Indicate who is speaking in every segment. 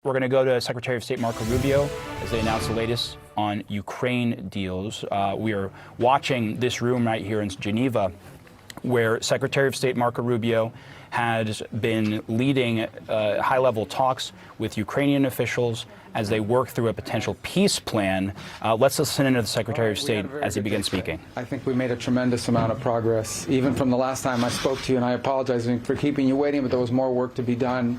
Speaker 1: We're going to go to Secretary of State Marco Rubio as they announce the latest on Ukraine deals. We are watching this room right here in Geneva, where Secretary of State Marco Rubio has been leading high-level talks with Ukrainian officials as they work through a potential peace plan. Let's listen in to the Secretary of State as he begins speaking.
Speaker 2: I think we made a tremendous amount of progress, even from the last time I spoke to you, and I apologize for keeping you waiting, but there was more work to be done.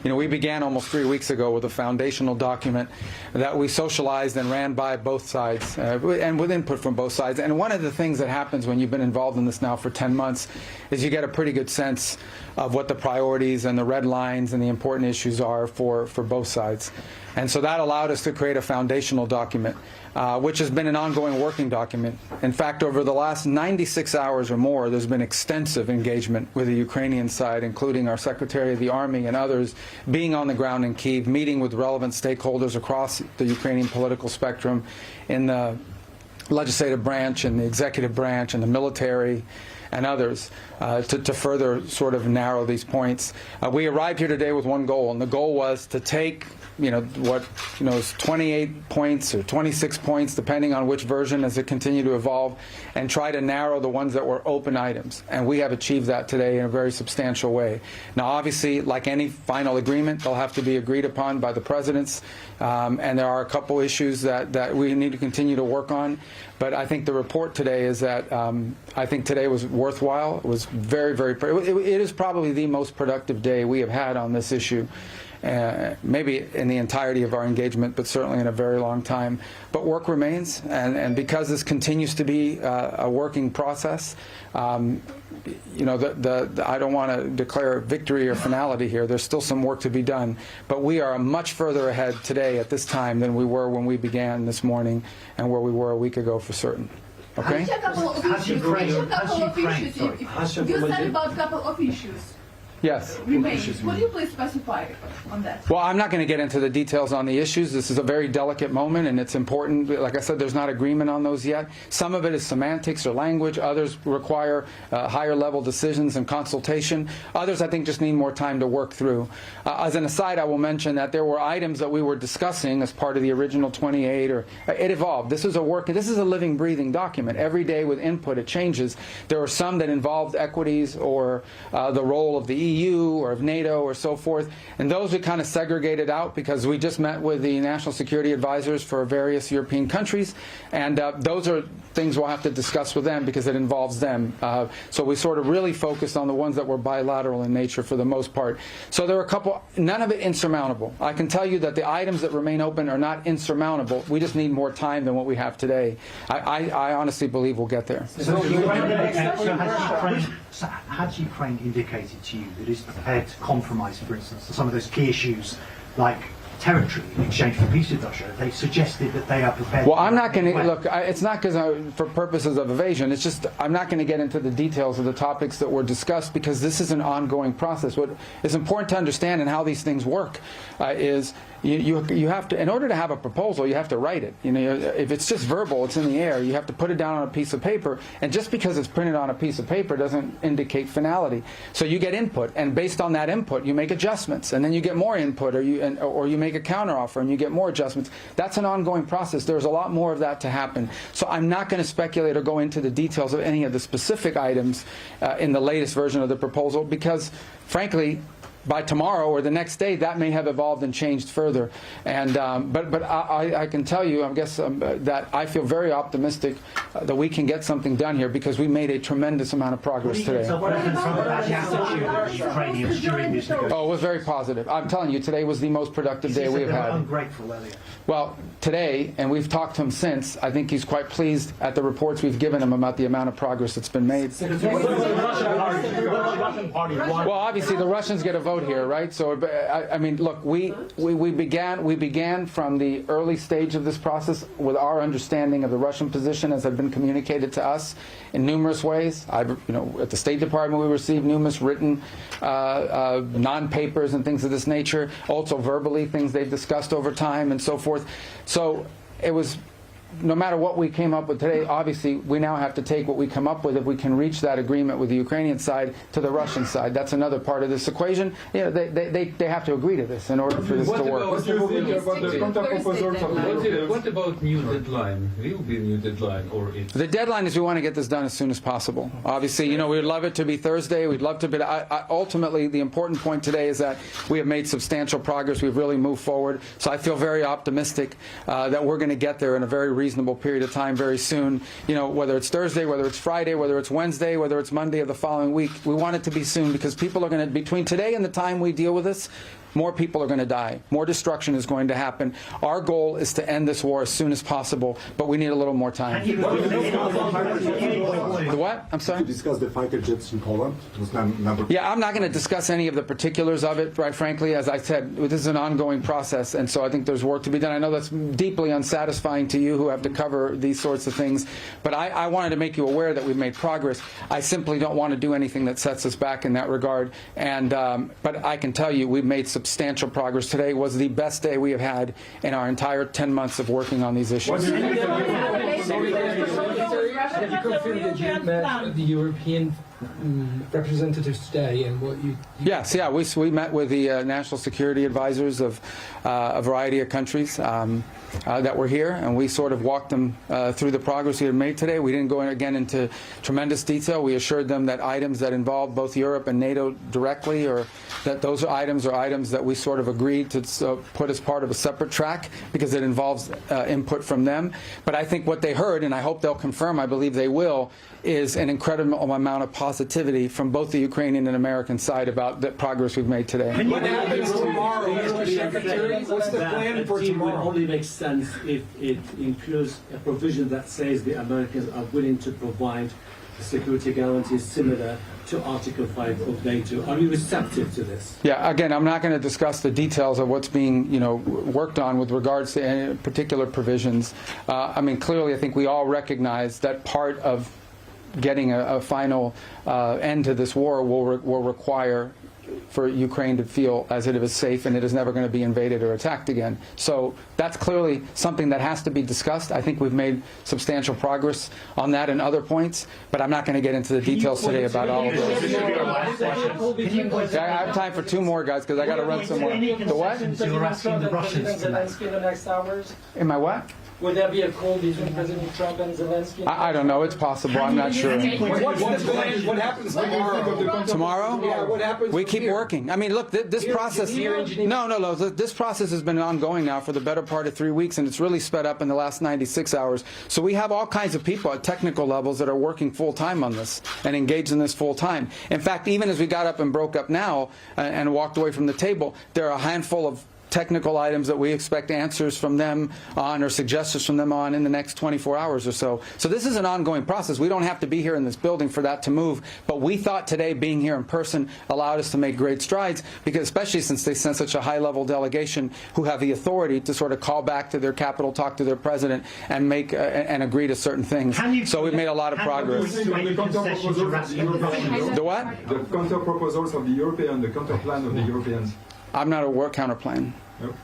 Speaker 2: You know, we began almost 3 weeks ago with a foundational document that we socialized and ran by both sides, and with input from both sides. And one of the things that happens when you've been involved in this now for 10 months is you get a pretty good sense of what the priorities and the red lines and the important issues are for both sides. And so that allowed us to create a foundational document, which has been an ongoing working document. In fact, over the last 96 hours or more, there's been extensive engagement with the Ukrainian side, including our Secretary of the Army and others being on the ground in Kyiv, meeting with relevant stakeholders across the Ukrainian political spectrum in the legislative branch and the executive branch and the military and others to further sort of narrow these points. We arrived here today with one goal, and the goal was to take is 28 points or 26 points, depending on which version as it continued to evolve, and try to narrow the ones that were open items. And we have achieved that today in a very substantial way. Now, obviously, like any final agreement, they'll have to be agreed upon by the presidents, and there are a couple issues that we need to continue to work on. But I think the report today is that I think today was worthwhile. It was very, very, it is probably the most productive day we have had on this issue. Maybe in the entirety of our engagement, but certainly in a very long time. But work remains, and because this continues to be a working process, I don't want to declare victory or finality here. There's still some work to be done, but we are much further ahead today at this time than we were when we began this morning and where we were a week ago for certain. Okay?
Speaker 3: You said about a couple of issues.
Speaker 2: Yes.
Speaker 3: Would you please specify on that?
Speaker 2: Well, I'm not going to get into the details on the issues. This is a very delicate moment, and it's important. Like I said, there's not agreement on those yet. Some of it is semantics or language. Others require higher-level decisions and consultation. Others, I think, just need more time to work through. As an aside, I will mention that there were items that we were discussing as part of the original 28, or it evolved. This is a living, breathing document. Every day with input, it changes. There were some that involved equities or the role of the EU or of NATO or so forth, and those we kind of segregated out because we just met with the national security advisors for various European countries, and those are things we'll have to discuss with them because it involves them. So we sort of really focused on the ones that were bilateral in nature for the most part. So there were a couple, none of it insurmountable. I can tell you that the items that remain open are not insurmountable. We just need more time than what we have today. I honestly believe we'll get there.
Speaker 4: Has Ukraine indicated to you that it's prepared to compromise, for instance, some of those key issues like territory in exchange for peace with Russia? They've suggested that they are prepared.
Speaker 2: Well, I'm not going to look. It's not because for purposes of evasion. It's just I'm not going to get into the details of the topics that were discussed because this is an ongoing process. What is important to understand and how these things work is you have to, in order to have a proposal, you have to write it. If it's just verbal, it's in the air. You have to put it down on a piece of paper, and just because it's printed on a piece of paper doesn't indicate finality. So you get input, and based on that input, you make adjustments, and then you get more input, or you make a counteroffer, and you get more adjustments. That's an ongoing process. There's a lot more of that to happen. So I'm not going to speculate or go into the details of any of the specific items in the latest version of the proposal because, frankly, by tomorrow or the next day, that may have evolved and changed further. And but I can tell you, I guess, that I feel very optimistic that we can get something done here because we made a tremendous amount of progress today.
Speaker 4: So what happened from the attitude of the Ukrainians during this negotiation?
Speaker 2: Oh, it was very positive. I'm telling you, today was the most productive day we've had.
Speaker 4: Ungrateful earlier.
Speaker 2: Well, today, and we've talked to him since, I think he's quite pleased at the reports we've given him about the amount of progress that's been made. Well, obviously, the Russians get a vote here, right? So, I mean, look, we began from the early stage of this process with our understanding of the Russian position as had been communicated to us in numerous ways. At the State Department, we received numerous written non-papers and things of this nature, also verbally, things they've discussed over time and so forth. So it was no matter what we came up with today, obviously we now have to take what we come up with, if we can reach that agreement with the Ukrainian side, to the Russian side. That's another part of this equation. You know, they have to agree to this in order for this to work.
Speaker 5: What about new deadline? Will be new deadline, or it's...
Speaker 2: The deadline is we want to get this done as soon as possible. Obviously, you know, we'd love it to be Thursday. We'd love to be. Ultimately, the important point today is that we have made substantial progress. We've really moved forward. So I feel very optimistic that we're going to get there in a very reasonable period of time very soon. You know, whether it's Thursday, whether it's Friday, whether it's Wednesday, whether it's Monday of the following week, we want it to be soon, because people are going to, between today and the time we deal with this, more people are going to die. More destruction is going to happen. Our goal is to end this war as soon as possible, but we need a little more time. The what? I'm sorry?
Speaker 6: To discuss the fighter jets in Poland?
Speaker 2: Yeah, I'm not going to discuss any of the particulars of it, right, frankly. As I said, this is an ongoing process, and so I think there's work to be done. I know that's deeply unsatisfying to you who have to cover these sorts of things, but I wanted to make you aware that we've made progress. I simply don't want to do anything that sets us back in that regard, and but I can tell you we've made substantial progress. Today was the best day we have had in our entire 10 months of working on these issues.
Speaker 7: Have you confirmed that you met the European representatives today, and what you...
Speaker 2: Yes, yeah, we met with the national security advisors of a variety of countries that were here, and we sort of walked them through the progress we had made today. We didn't go again into tremendous detail. We assured them that items that involve both Europe and NATO directly, or that those items that we sort of agreed to put as part of a separate track, because it involves input from them. But I think what they heard, and I hope they'll confirm, I believe they will, is an incredible amount of positivity from both the Ukrainian and American side about the progress we've made today.
Speaker 5: What happens tomorrow, Mr. Secretary? What's the plan for tomorrow?
Speaker 8: It only makes sense if it includes a provision that says the Americans are willing to provide security guarantees similar to Article 5 of NATO. Are you receptive to this?
Speaker 2: Yeah, again, I'm not going to discuss the details of what's being, you know, worked on with regards to any particular provisions. I mean, clearly, I think we all recognize that part of getting a final end to this war will require for Ukraine to feel as if it is safe and it is never going to be invaded or attacked again. So that's clearly something that has to be discussed. I think we've made substantial progress on that and other points, but I'm not going to get into the details today about all of those. I have time for two more, guys, because I got to run some more. The what?
Speaker 4: You're asking the Russians to
Speaker 7: Zelensky in the next hours?
Speaker 2: Am I what?
Speaker 7: Will there be a call between President Trump and Zelensky?
Speaker 2: I don't know. It's possible. I'm not sure.
Speaker 5: What's the plan? What happens tomorrow?
Speaker 2: Tomorrow?
Speaker 5: Yeah, what happens
Speaker 2: We
Speaker 5: from
Speaker 2: keep
Speaker 5: here?
Speaker 2: working. I mean, look, this process... No. This process has been ongoing now for the better part of 3 weeks, and it's really sped up in the last 96 hours. So we have all kinds of people at technical levels that are working full-time on this and engaged in this full-time. In fact, even as we got up and broke up now and walked away from the table, there are a handful of technical items that we expect answers from them on, or suggestions from them on, in the next 24 hours or so. So this is an ongoing process. We don't have to be here in this building for that to move, but we thought today being here in person allowed us to make great strides, because especially since they sent such a high-level delegation who have the authority to sort of call back to their capital, talk to their president, and make and agree to certain things. So we've made a lot of progress.
Speaker 6: The
Speaker 2: what?
Speaker 6: The counter proposals of the European, the counter plan of the Europeans.
Speaker 2: I'm not aware counter plan.
Speaker 6: No.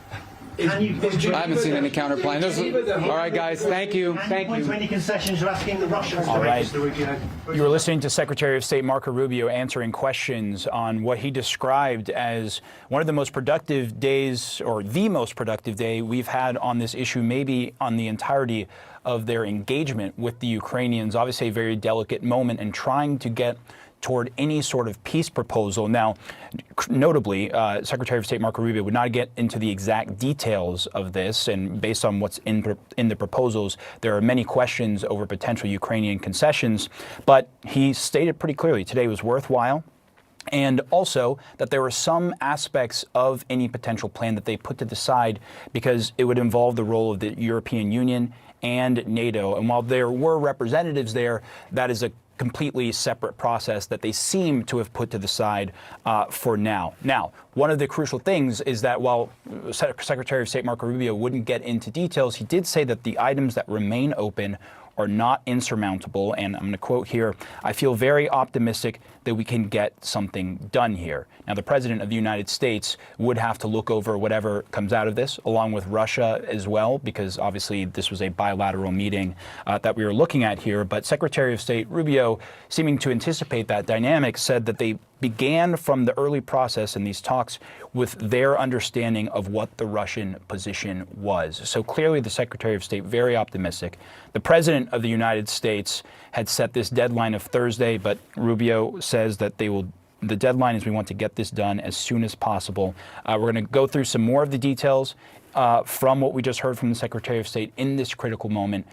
Speaker 2: I haven't seen any counter plan. All right, guys. Thank you. Thank you.
Speaker 4: Any concessions you're asking the Russians
Speaker 1: All
Speaker 4: to
Speaker 1: right.
Speaker 4: register?
Speaker 1: You were listening to Secretary of State Marco Rubio answering questions on what he described as one of the most productive days, or the most productive day we've had on this issue, maybe on the entirety of their engagement with the Ukrainians. Obviously, a very delicate moment in trying to get toward any sort of peace proposal. Now, notably, Secretary of State Marco Rubio would not get into the exact details of this, and based on what's in the proposals, there are many questions over potential Ukrainian concessions, but he stated pretty clearly today was worthwhile, and also that there were some aspects of any potential plan that they put to the side because it would involve the role of the European Union and NATO. And while there were representatives there, that is a completely separate process that they seem to have put to the side for now. Now, one of the crucial things is that while Secretary of State Marco Rubio wouldn't get into details, he did say that the items that remain open are not insurmountable. And I'm going to quote here, "I feel very optimistic that we can get something done here." Now, the President of the United States would have to look over whatever comes out of this, along with Russia as well, because obviously this was a bilateral meeting that we were looking at here. But Secretary of State Rubio, seeming to anticipate that dynamic, said that they began from the early process in these talks with their understanding of what the Russian position was. So clearly the Secretary of State very optimistic. The President of the United States had set this deadline of Thursday, but Rubio says that the deadline is we want to get this done as soon as possible. We're going to go through some more of the details from what we just heard from the Secretary of State in this critical moment.